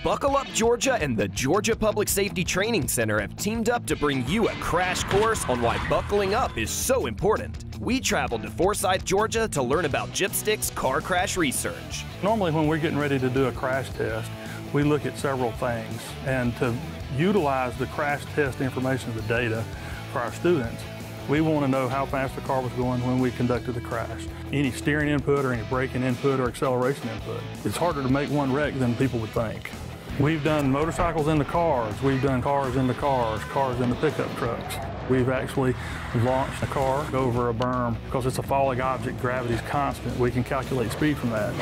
Buckle Up Georgia and the Georgia Public Safety Training Center have teamed up to bring you a crash course on why buckling up is so important. We traveled to Forsyth, Georgia to learn about GPSTC's car crash research. Normally when we're getting ready to do a crash test, we look at several things, and to utilize the crash test information, the data for our students, we want to know how fast the car was going when we conducted the crash. Any steering input or any braking input or acceleration input. It's harder to make one wreck than people would think. We've done motorcycles into cars, we've done cars into cars, cars into pickup trucks. We've actually launched a car over a berm. Because it's a falling object, gravity's constant, we can calculate speed from that.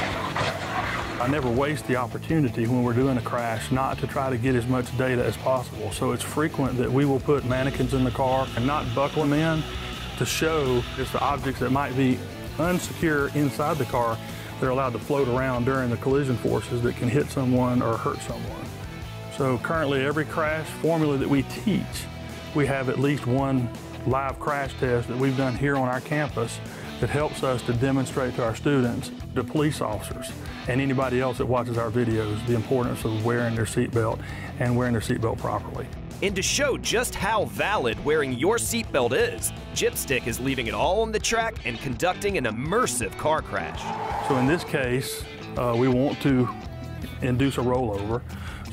I never waste the opportunity when we're doing a crash not to try to get as much data as possible. So it's frequent that we will put mannequins in the car and not buckle them in to show just the objects that might be unsecure inside the car. They're allowed to float around during the collision forces that can hit someone or hurt someone. So currently every crash formula that we teach, we have at least one live crash test that we've done here on our campus that helps us to demonstrate to our students, the police officers, and anybody else that watches our videos, the importance of wearing their seatbelt and wearing their seatbelt properly. And to show just how valid wearing your seatbelt is, GPSTC is leaving it all on the track and conducting an immersive car crash. So in this case, we want to induce a rollover.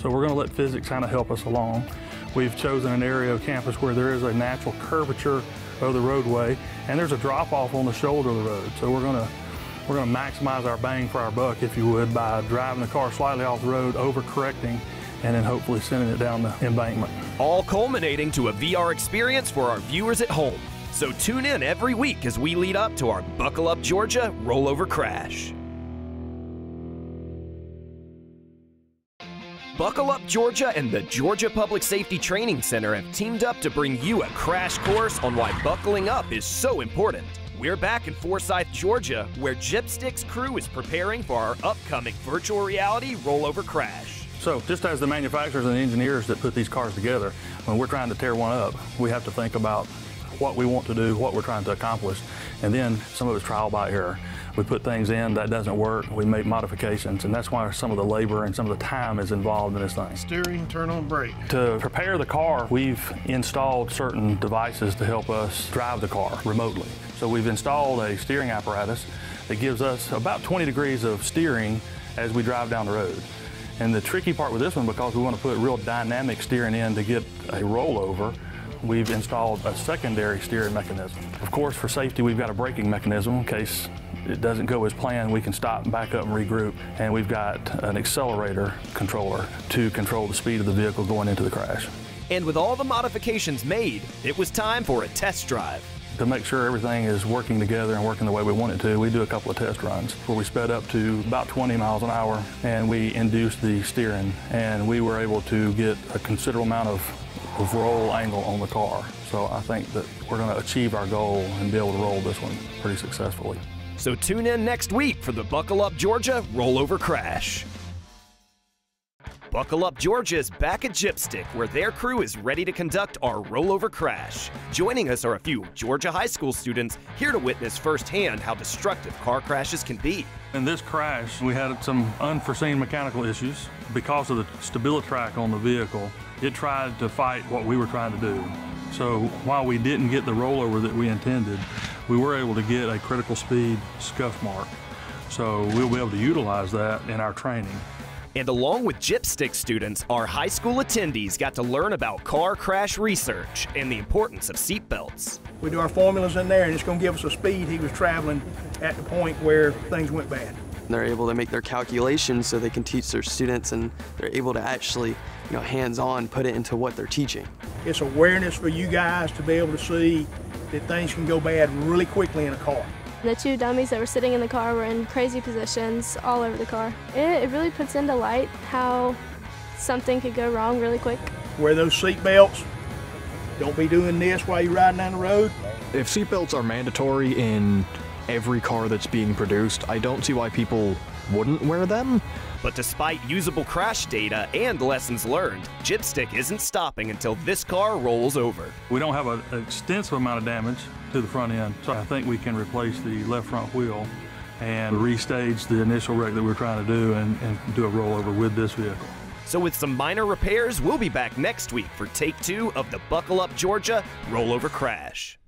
So we're going to let physics kind of help us along. We've chosen an area of campus where there is a natural curvature of the roadway, and there's a drop-off on the shoulder of the road. So we're going to maximize our bang for our buck, if you would, by driving the car slightly off the road, overcorrecting, and then hopefully sending it down the embankment. All culminating to a VR experience for our viewers at home. So tune in every week as we lead up to our Buckle Up Georgia rollover crash. Buckle Up Georgia and the Georgia Public Safety Training Center have teamed up to bring you a crash course on why buckling up is so important. We're back in Forsyth, Georgia, where GPSTC's crew is preparing for our upcoming virtual reality rollover crash. So just as the manufacturers and the engineers that put these cars together, when we're trying to tear one up, we have to think about what we want to do, what we're trying to accomplish, and then some of it's trial by error. We put things in that doesn't work, we make modifications, and that's why some of the labor and some of the time is involved in this thing. Steering, turn on brake. To prepare the car, we've installed certain devices to help us drive the car remotely. So we've installed a steering apparatus that gives us about 20 degrees of steering as we drive down the road. And the tricky part with this one, because we want to put real dynamic steering in to get a rollover, we've installed a secondary steering mechanism. Of course, for safety, we've got a braking mechanism in case it doesn't go as planned. We can stop and back up and regroup. And we've got an accelerator controller to control the speed of the vehicle going into the crash. And with all the modifications made, it was time for a test drive. To make sure everything is working together and working the way we want it to, we do a couple of test runs where we sped up to about 20 miles an hour and we induced the steering, and we were able to get a considerable amount of roll angle on the car. So I think that we're going to achieve our goal and be able to roll this one pretty successfully. So tune in next week for the Buckle Up Georgia rollover crash. Buckle Up Georgia is back at GPSTC, where their crew is ready to conduct our rollover crash. Joining us are a few Georgia high school students here to witness firsthand how destructive car crashes can be. In this crash, we had some unforeseen mechanical issues. Because of the StabiliTrak on the vehicle, it tried to fight what we were trying to do. So while we didn't get the rollover that we intended, we were able to get a critical speed scuff mark. So we'll be able to utilize that in our training. And along with GPSTC students, our high school attendees got to learn about car crash research and the importance of seatbelts. We do our formulas in there, and it's going to give us a speed he was traveling at the point where things went bad. They're able to make their calculations so they can teach their students, and they're able to actually, hands-on put it into what they're teaching. It's awareness for you guys to be able to see that things can go bad really quickly in a car. The two dummies that were sitting in the car were in crazy positions all over the car. It really puts into light how something could go wrong really quick. Wear those seat belts. Don't be doing this while you're riding down the road. If seatbelts are mandatory in every car that's being produced, I don't see why people wouldn't wear them. But despite usable crash data and lessons learned, GPSTC isn't stopping until this car rolls over. We don't have an extensive amount of damage to the front end, so I think we can replace the left front wheel and restage the initial wreck that we're trying to do and do a rollover with this vehicle. So with some minor repairs, we'll be back next week for take 2 of the Buckle Up Georgia rollover crash.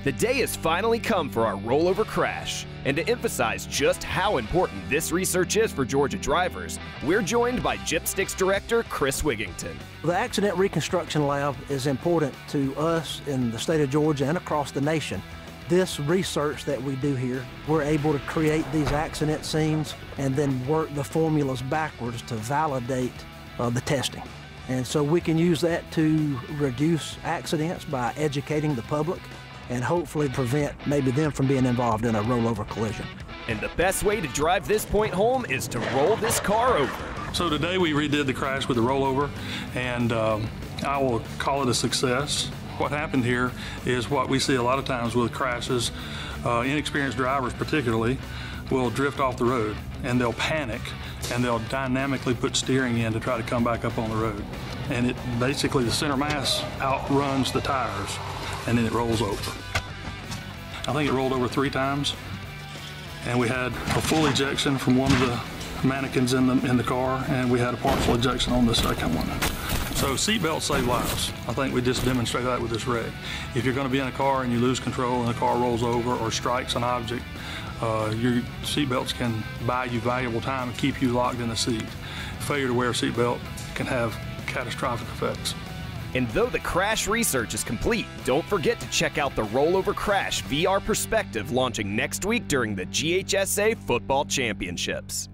The day has finally come for our rollover crash, and to emphasize just how important this research is for Georgia drivers, we're joined by GPSTC Director Chris Wigington. The Accident Reconstruction Lab is important to us in the state of Georgia and across the nation. This research that we do here, we're able to create these accident scenes and then work the formulas backwards to validate the testing. And so we can use that to reduce accidents by educating the public and hopefully prevent maybe them from being involved in a rollover collision. And the best way to drive this point home is to roll this car over. So today we redid the crash with the rollover, and I will call it a success. What happened here is what we see a lot of times with crashes. Inexperienced drivers particularly will drift off the road, and they'll panic, and they'll dynamically put steering in to try to come back up on the road. And it basically, the center mass outruns the tires, and then it rolls over. I think it rolled over 3 times, and we had a full ejection from one of the mannequins in the car, and we had a partial ejection on the second one. So seatbelts save lives. I think we just demonstrated that with this wreck. If you're going to be in a car and you lose control and the car rolls over or strikes an object, your seatbelts can buy you valuable time and keep you locked in the seat. Failure to wear a seatbelt can have catastrophic effects. And though the crash research is complete, don't forget to check out the Rollover Crash VR Perspective launching next week during the GHSA Football Championships.